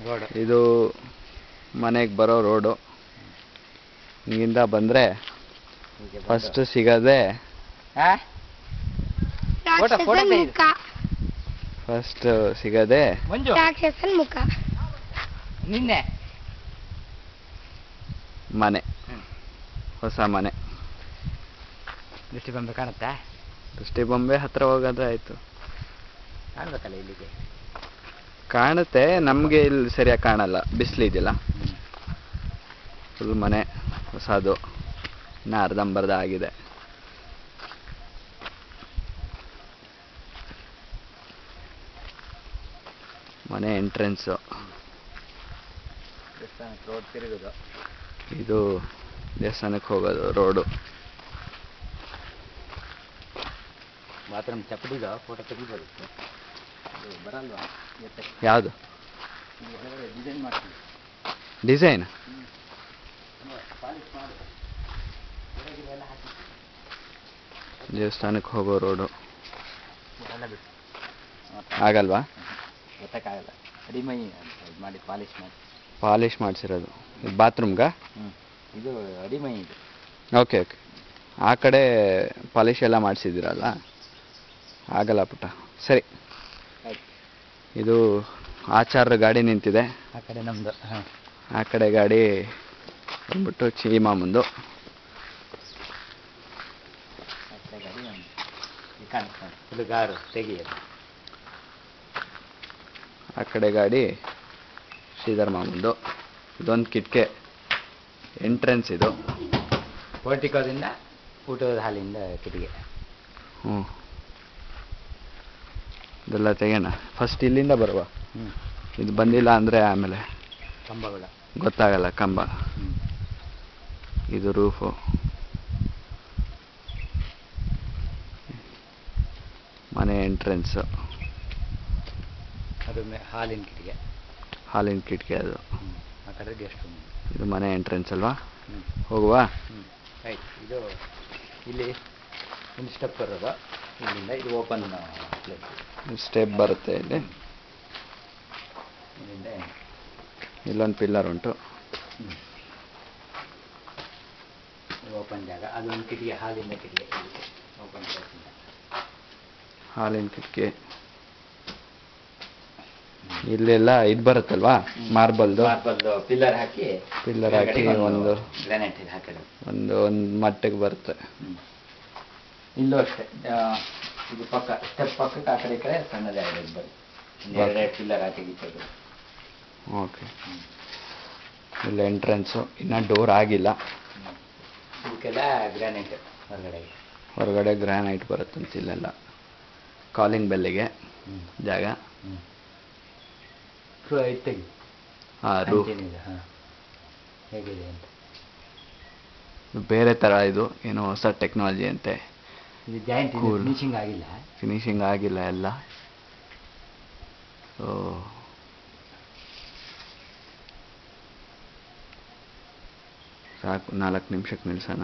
Road ಇದು ಮನೆಗೆ ಬರೋ ರೋಡು. ಇಲ್ಲಿಂದ ಬಂದರೆ ಫಸ್ಟ್ ಸಿಗದೆ ಫಸ್ಟ್ ಸಿಗದೆ ರಾಕ್ಷಸನ್ ಮುಖ. ನಿನ್ನೆ ಮನೆ, ಹೊಸ ಮನೆ. ದೃಷ್ಟಿ ಬೊಂಬೆ ಕಾಣುತ್ತಾ? ದೃಷ್ಟಿ ಬೊಂಬೆ ಹತ್ರ ಹೋಗೋದ್ರೆ ಆಯ್ತು. ಕಾಣ್ಬೇಕಲ್ಲ ಇಲ್ಲಿಗೆ. ಕಾಣುತ್ತೆ, ನಮಗೆ ಇಲ್ಲಿ ಸರಿಯಾಗಿ ಕಾಣಲ್ಲ, ಬಿಸಿಲಿದೆಯಲ್ಲ. ಫುಲ್ ಮನೆ ಹೊಸದು, ಇನ್ನು ಅರ್ಧಂಬರ್ಧ ಆಗಿದೆ. ಮನೆ ಎಂಟ್ರೆನ್ಸು. ದೇವಸ್ಥಾನಕ್ಕೆ ರೋಡ್ ತಿರುಗೋದು. ಇದು ದೇವಸ್ಥಾನಕ್ಕೆ ಹೋಗೋದು ರೋಡು. ಬಾತ್ರೂಮ್ ಚಪ್ಪಡಿದು ಫೋಟೋ ತೆಗಿಬೋದು. ಬರಲ್ವಾ? ಯಾವುದು ಡಿಸೈನ್ ಮಾಡ್ತೀವಿ. ಡಿಸೈನ್? ದೇವಸ್ಥಾನಕ್ಕೆ ಹೋಗೋ ರೋಡು ಆಗಲ್ವಾ? ಗೊತ್ತಾಗಲ್ಲ. ಅಡಿಮೈ ಮಾಡಿ ಪಾಲಿಶ್ ಮಾಡಿ. ಪಾಲಿಶ್ ಮಾಡಿಸಿರೋದು. ಇದು ಬಾತ್ರೂಮ್ಗಾ? ಇದು ಅಡಿಮೈ ಇದು. Okay okay. ಆ ಕಡೆ ಪಾಲಿಶ್ ಎಲ್ಲ ಮಾಡಿಸಿದ್ದೀರಲ್ಲ, ಆಗಲ್ಲ ಪುಟ್ಟ. ಸರಿ, ಇದು ಆಚಾರ್ಯ ಗಾಡಿ ನಿಂತಿದೆ. ಆ ಕಡೆ ನಮ್ಮದು. ಆ ಕಡೆ ಗಾಡಿ ಬಂದ್ಬಿಟ್ಟು ಚೀಮಾ ಮುಂದು. ಆ ಕಡೆ ಗಾಡಿ ನಮ್ಮದು. ಕಾಣಿಸ್ತಾನೆ ಹುಡುಗಾರು ತೆಗಿಯೋದು. ಆ ಕಡೆ ಗಾಡಿ ಶ್ರೀಧರ್ ಮಾಮಂದು. ಇದೊಂದು ಕಿಟಕಿ ಎಂಟ್ರೆನ್ಸ್. ಇದು ಪೋರ್ಟಿಕೋದಿಂದ ಊಟದ ಹಾಲಿಂದ ಕಿಟಿಗೆ. ಹ್ಞೂ, ಇದೆಲ್ಲ ತೆಗೋಣ. ಫಸ್ಟ್ ಇಲ್ಲಿಂದ ಬರುವ. ಇದು ಬಂದಿಲ್ಲ ಅಂದರೆ ಆಮೇಲೆ ಕಂಬಗಳ ಗೊತ್ತಾಗಲ್ಲ. ಕಂಬ. ಇದು ರೂಫು. ಮನೆ ಎಂಟ್ರೆನ್ಸು. ಅದು ಹಾಲಿನ ಕಿಟಿಗೆ. ಹಾಲಿನ ಕಿಟಕಿ ಅದು. ಆ ಕಡೆ ಗೆಸ್ಟ್ ರೂಮ್. ಇದು ಮನೆ ಎಂಟ್ರೆನ್ಸ್ ಅಲ್ವಾ? ಹೋಗುವ. ಆಯ್ತು. ಇದು ಇಲ್ಲಿ ಒಂದು ಸ್ಟೆಪ್ ಬರೋದು. ಇಲ್ಲಿಂದ ಇದು ಓಪನ್ ಪ್ಲೇಸ್. ಸ್ಟೆಪ್ ಬರುತ್ತೆ ಇಲ್ಲಿ. ಇಲ್ಲಿಂದ ಇಲ್ಲೊಂದು ಪಿಲ್ಲರ್ ಉಂಟು. ಓಪನ್ ಜಾಗ. ಅದೊಂದು ಕಿಟಿಗೆ, ಹಾಲಿಂದ ಕಿಟಿಗೆ. ಓಪನ್ ಪ್ಲೇಸಿಂದ ಹಾಲಿನ ಕಿಟಕಿ. ಇಲ್ಲೆಲ್ಲ ಇದು ಬರುತ್ತಲ್ವಾ, ಮಾರ್ಬಲ್ದು. ಪಿಲ್ಲರ್ ಹಾಕಿ ಒಂದು ಗ್ರಾನೈಟ್ ಹಾಕಿರೋದು. ಒಂದು ಮಟ್ಟಿಗೆ ಬರುತ್ತೆ. ಇಲ್ಲೂ ಅಷ್ಟೇ. ಇದು ಪಕ್ಕ ಸ್ಟೆಪ್ ಪಕ್ಕಕ್ಕೆ ಆ ಕಡೆ ಈ ಕಡೆ ಸಣ್ಣ ಜಾಗ ಬರುತ್ತೆ. ಎರಡೆರಡು ಪಿಲ್ಲರ್ ಹಾಕಿದ್ದು. ಓಕೆ. ಇಲ್ಲ ಎಂಟ್ರೆನ್ಸು. ಇನ್ನು ಡೋರ್ ಆಗಿಲ್ಲ. ಇದಕ್ಕೆಲ್ಲ ಗ್ರಾನೈಟ್ ಹೊರಗಡೆ ಗ್ರಾನೈಟ್ ಬರುತ್ತಂತ. ಇಲ್ಲೆಲ್ಲ ಕಾಲಿಂಗ್ ಬೆಲ್ಲಿಗೆ ಜಾಗ. ತೆಗಿ. ಹಾಂ, ರೂಫ್ ಹೇಗಿದೆ ಅಂತ. ಬೇರೆ ಥರ. ಇದು ಏನೋ ಹೊಸ ಟೆಕ್ನಾಲಜಿ ಅಂತೆ. ಇದು ಜಾಯಿಂಟ್ ಫಿನಿಶಿಂಗ್ ಆಗಿಲ್ಲ. ಫಿನಿಶಿಂಗ್ ಆಗಿಲ್ಲ ಎಲ್ಲ. ಸೊ ಸಾಕು, 4 ನಿಮಿಷಕ್ಕೆ ನಿಲ್ಸೋಣ.